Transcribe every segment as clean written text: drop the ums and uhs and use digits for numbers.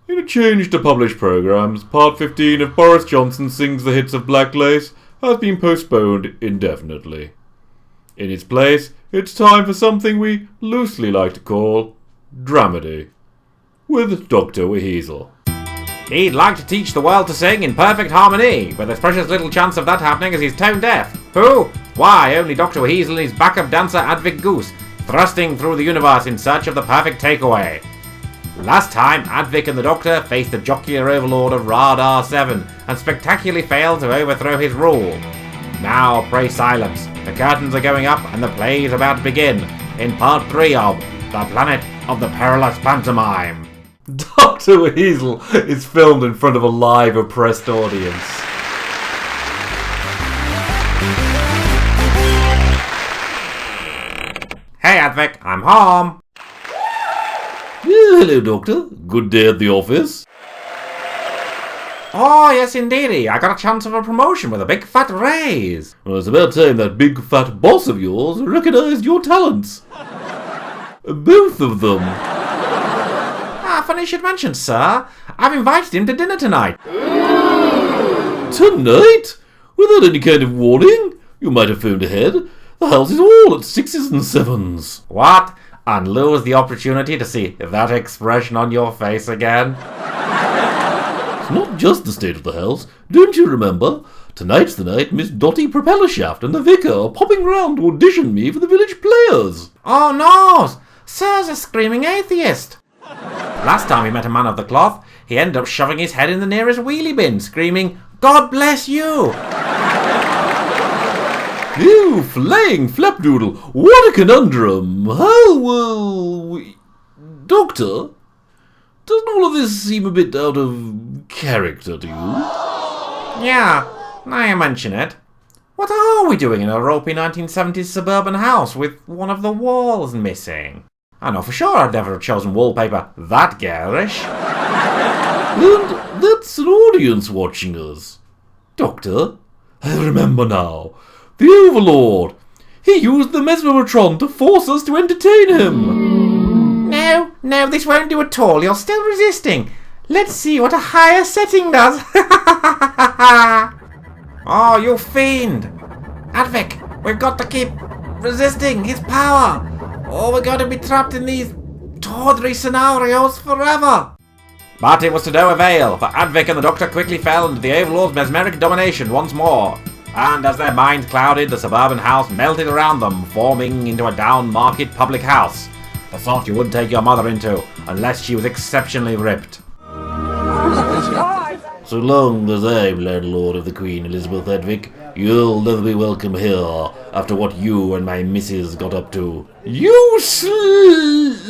In a change to published programmes, Part 15 of Boris Johnson Sings the Hits of Black Lace has been postponed indefinitely. In its place, it's time for something we loosely like to call dramedy, with Dr. WHeasel. He'd like to teach the world to sing in perfect harmony, but there's precious little chance of that happening as he's tone deaf. Who? Why, only Dr. WHeasel and his backup dancer Advick Goose, thrusting through the universe in search of the perfect takeaway. Last time, Advick and the Doctor faced the jocular overlord of Ra-Darian and spectacularly failed to overthrow his rule. Now, pray silence. The curtains are going up and the play is about to begin in Part 3 of The Planet of the Perilous Pantomime. Dr. WHeasel is filmed in front of a live oppressed audience. Hey Advick, I'm home. Hello, Doctor. Good day at the office. Oh, yes indeedy. I got a chance of a promotion with a big fat raise. Well, it's about time that big fat boss of yours recognised your talents. Both of them. Funny you should mention, sir. I've invited him to dinner tonight. Tonight? Without any kind of warning? You might have phoned ahead. The house is all at 6s and 7s. What? And lose the opportunity to see that expression on your face again? It's not just the state of the house. Don't you remember? Tonight's the night Miss Dottie Propellershaft and the vicar are popping round to audition me for the village players. Oh no! Sir's a screaming atheist. Last time he met a man of the cloth, he ended up shoving his head in the nearest wheelie bin, screaming, "God bless you!" You flaying flapdoodle, what a conundrum! How will we... Doctor, doesn't all of this seem a bit out of character to you? Yeah, now you mention it. What are we doing in a ropey 1970s suburban house with one of the walls missing? I know for sure I'd never have chosen wallpaper that garish. And that's an audience watching us. Doctor, I remember now. The Overlord. He used the mesmomatron to force us to entertain him. No, this won't do at all. You're still resisting. Let's see what a higher setting does. Oh, you fiend. Advick, we've got to keep resisting his power. Or we're going to be trapped in these tawdry scenarios forever. But it was to no avail, for Advick and the Doctor quickly fell into the Overlord's mesmeric domination once more. And as their minds clouded, the suburban house melted around them, forming into a down-market public house. The sort you wouldn't take your mother into, unless she was exceptionally ripped. So long as I'm landlord of the Queen Elizabeth Advick, you'll never be welcome here, after what you and my missus got up to. You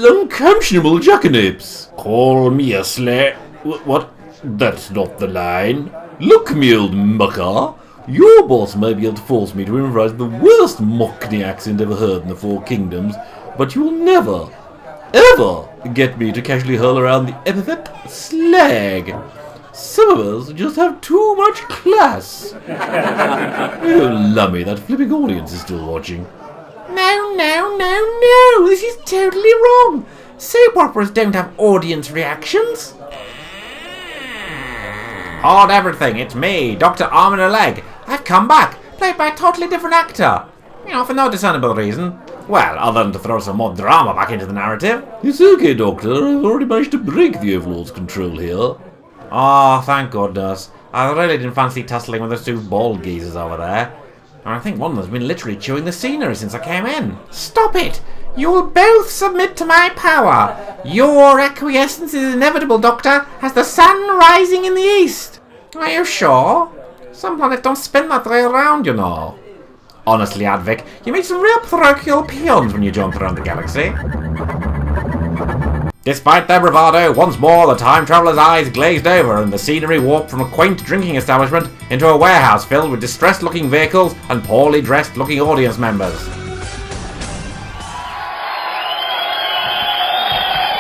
unconscionable jackanapes! Call me a What? That's not the line. Look, me old mucker. Your boss may be able to force me to improvise the worst Mockney accent ever heard in the Four Kingdoms, but you will never, ever get me to casually hurl around the epithet slag. Some of us just have too much class. Oh, lummy, that flipping audience is still watching. No, this is totally wrong. Soap operas don't have audience reactions. Hold everything, it's me, Dr. Arm and a Leg. I've come back, played by a totally different actor. For no discernible reason. Well, other than to throw some more drama back into the narrative. It's okay, Doctor. I've already managed to break the Overlord's control here. Oh, thank goodness. I really didn't fancy tussling with those two bald geezers over there. And I think one of them's been literally chewing the scenery since I came in. Stop it! You'll both submit to my power. Your acquiescence is inevitable, Doctor, as the sun rising in the east. Are you sure? Some planets don't spin that way around, you know. Honestly, Advick, you made some real parochial peons when you jumped around the galaxy. Despite their bravado, once more the time traveller's eyes glazed over and the scenery warped from a quaint drinking establishment into a warehouse filled with distressed-looking vehicles and poorly dressed-looking audience members.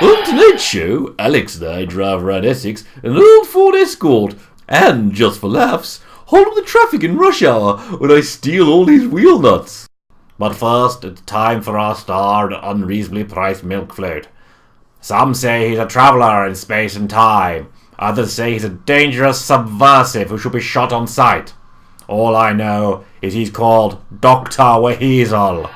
On tonight's show, Alex and I drive around Essex in an old Ford Escort, and, just for laughs, hold up the traffic in rush hour when I steal all these wheel nuts. But first, it's time for our starred, unreasonably priced milk float. Some say he's a traveller in space and time. Others say he's a dangerous subversive who should be shot on sight. All I know is he's called Dr. WHeasel.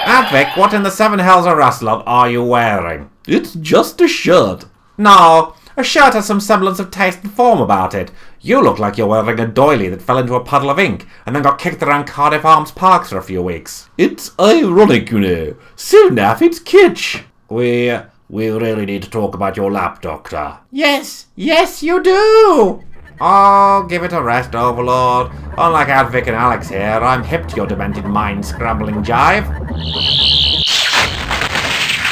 Advick, what in the seven hells of Rasslov are you wearing? It's just a shirt. No, a shirt has some semblance of taste and form about it. You look like you're wearing a doily that fell into a puddle of ink and then got kicked around Cardiff Arms Park for a few weeks. It's ironic, you know. So naff, it's kitsch. We really need to talk about your lap, Doctor. Yes, you do! Oh, give it a rest, Overlord. Unlike Advick and Alex here, I'm hip to your demented mind-scrambling jive.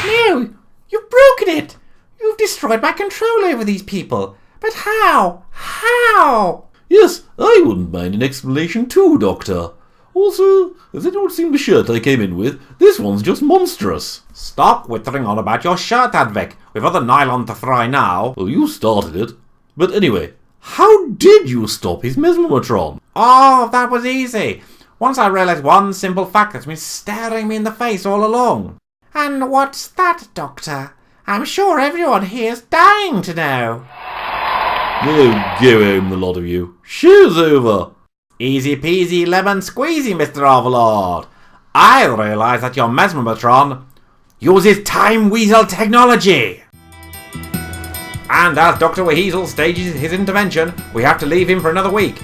No, you've broken it! You've destroyed my control over these people. But how? How? Yes, I wouldn't mind an explanation too, Doctor. Also, has anyone seen the shirt I came in with? This one's just monstrous. Stop whittering on about your shirt, Advick. We've other nylon to fry now. Well, you started it. But anyway, how did you stop his mesmomatron? Oh, that was easy. Once I realised one simple fact that's been staring me in the face all along. And what's that, Doctor? I'm sure everyone here's dying to know. Oh, go home, the lot of you. Show's over. Easy peasy lemon squeezy, Mr. Overlord. I realise that your mesmomatron uses time weasel technology. And as Dr. WHeasel stages his intervention, we have to leave him for another week.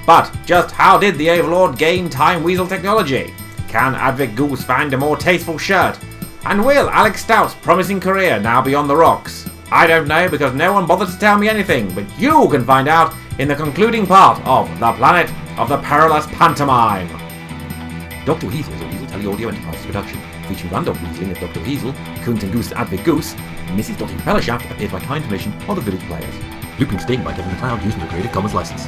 But just how did the Overlord gain time weasel technology? Can Advick Goose find a more tasteful shirt? And will Alex Stout's promising career now be on the rocks? I don't know because no one bothered to tell me anything, but you can find out in the concluding part of The Planet of the Perilous Pantomime. Dr. WHeasel is a Weasel Teleaudio Enterprises production, featuring random weaseling as Dr. WHeasel, Kunt and Goose Advick Goose, Mrs. Dottie Propeller Shaft appears by kind permission of the village players. Looping Sting by Kevin MacLeod using the Creative Commons license.